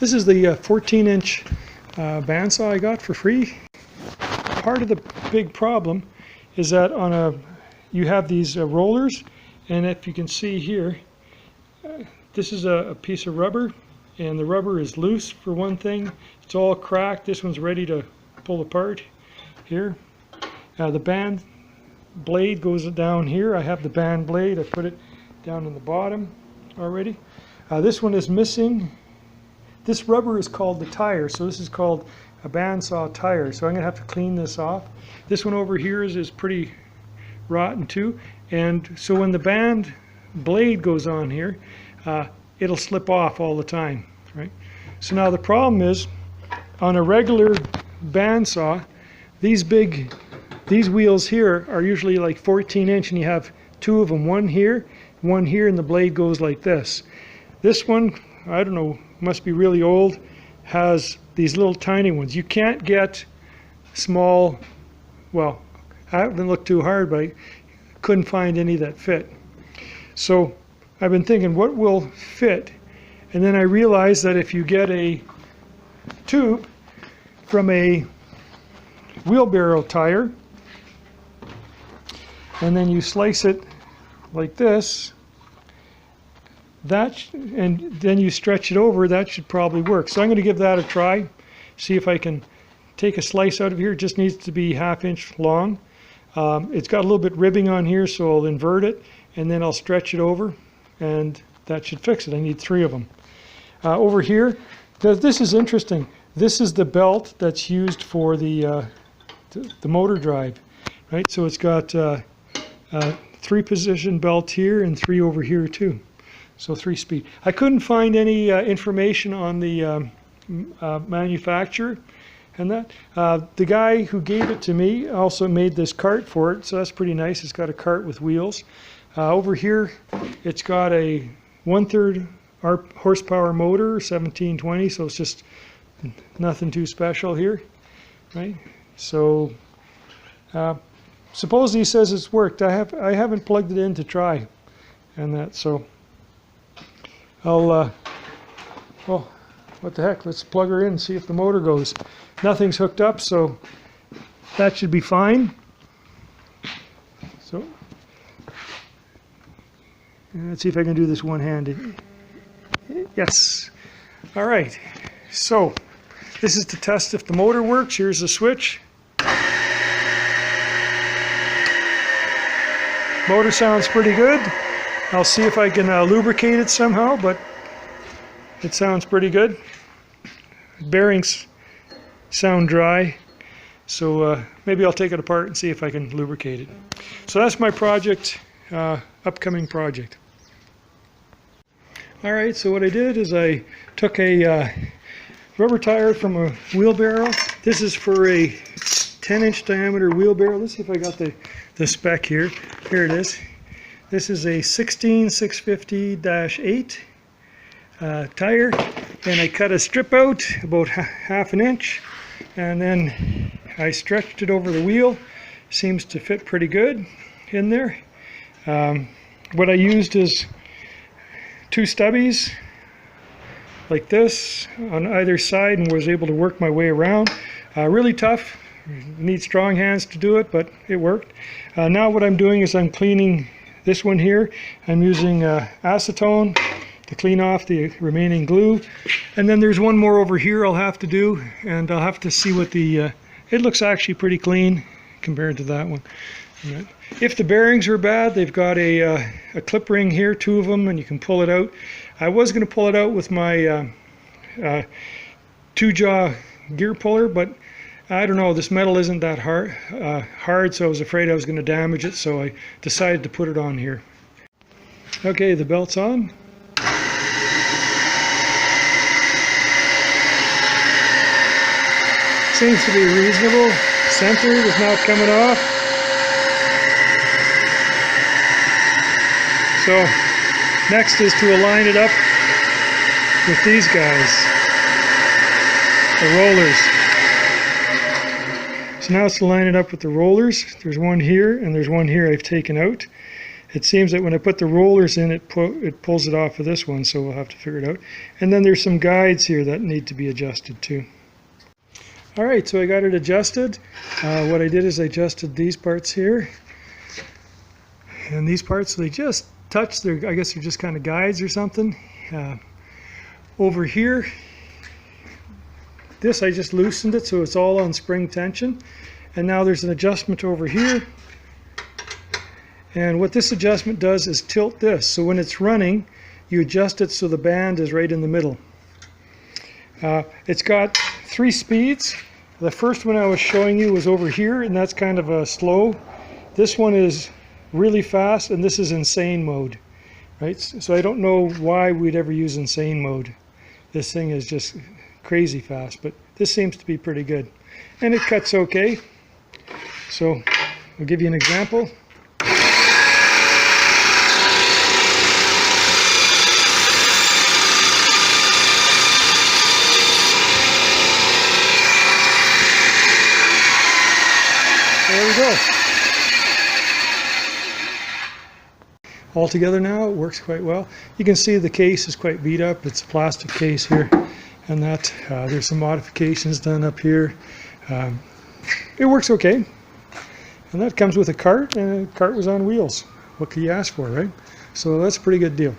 This is the 14-inch bandsaw I got for free. Part of the big problem is that you have these rollers, and if you can see here, this is a piece of rubber, and the rubber is loose for one thing. It's all cracked. This one's ready to pull apart here. The band blade goes down here. I have the band blade. I put it down in the bottom already. This one is missing. This rubber is called the tire, so this is called a bandsaw tire. So I'm going to have to clean this off. This one over here is pretty rotten too, and so when the band blade goes on here, it'll slip off all the time, right? So now the problem is, on a regular bandsaw, these wheels here are usually like 14-inch, and you have two of them, one here, and the blade goes like this. This one, I don't know, must be really old, has these little tiny ones. You can't get small, well, I haven't looked too hard, but I couldn't find any that fit. So I've been thinking, what will fit? And then I realized that if you get a tube from a wheelbarrow tire, and then you slice it like this, and then you stretch it over, that should probably work. So I'm going to give that a try, see if I can take a slice out of here. It just needs to be 1/2 inch long. It's got a little bit ribbing on here, so I'll invert it, and then I'll stretch it over, and that should fix it. I need 3 of them. Over here, this is interesting. This is the belt that's used for the motor drive, right? So it's got 3-position belt here and 3 over here too. So 3-speed. I couldn't find any information on the manufacturer, and that the guy who gave it to me also made this cart for it, so that's pretty nice. It's got a cart with wheels. Over here, it's got a 1/3 horsepower motor, 1720, so it's just nothing too special here, right? So supposedly he says it's worked. I haven't plugged it in to try, and that, so I'll well, what the heck, let's plug her in and see if the motor goes. Nothing's hooked up, so that should be fine. So let's see if I can do this one-handed. Yes. All right, so this is to test if the motor works. Here's the switch. Motor sounds pretty good. I'll see if I can lubricate it somehow, but it sounds pretty good. Bearings sound dry, so maybe I'll take it apart and see if I can lubricate it. So that's my project, upcoming project. All right, so what I did is I took a rubber tire from a wheelbarrow. This is for a 10-inch diameter wheelbarrow. Let's see if I got the spec here. Here it is. This is a 16650-8 tire, and I cut a strip out about 1/2 inch, and then I stretched it over the wheel. Seems to fit pretty good in there. What I used is 2 stubbies like this on either side, and was able to work my way around. Really tough. Need strong hands to do it, but it worked. Now what I'm doing is I'm cleaning this one here. I'm using acetone to clean off the remaining glue, and then there's one more over here I'll have to do, and I'll have to see what the it looks actually pretty clean compared to that one. Right. If the bearings are bad, they've got a clip ring here, 2 of them, and you can pull it out. I was going to pull it out with my 2-jaw gear puller, but I don't know, this metal isn't that hard, so I was afraid I was going to damage it, so I decided to put it on here. Okay, the belt's on. Seems to be reasonable. Centered, is not coming off. So next is to align it up with these guys, the rollers. So now it's to line it up with the rollers. There's one here and there's one here I've taken out. It seems that when I put the rollers in, it pulls it off of this one, so we'll have to figure it out. And then there's some guides here that need to be adjusted too. All right, so I got it adjusted. What I did is I adjusted these parts here. And these parts, they just touch, I guess they're just kind of guides or something. Over here, this I just loosened it so it's all on spring tension. And now there's an adjustment over here. And what this adjustment does is tilt this. So when it's running, you adjust it so the band is right in the middle. It's got 3 speeds. The first one I was showing you was over here, and that's kind of a slow. This one is really fast, and this is insane mode. Right? So I don't know why we'd ever use insane mode. This thing is just crazy fast, but this seems to be pretty good. And it cuts okay. So I'll give you an example. There we go. All together now, it works quite well. You can see the case is quite beat up. It's a plastic case here, and that there's some modifications done up here. It works okay. And that comes with a cart, and the cart was on wheels. What could you ask for, right? So that's a pretty good deal.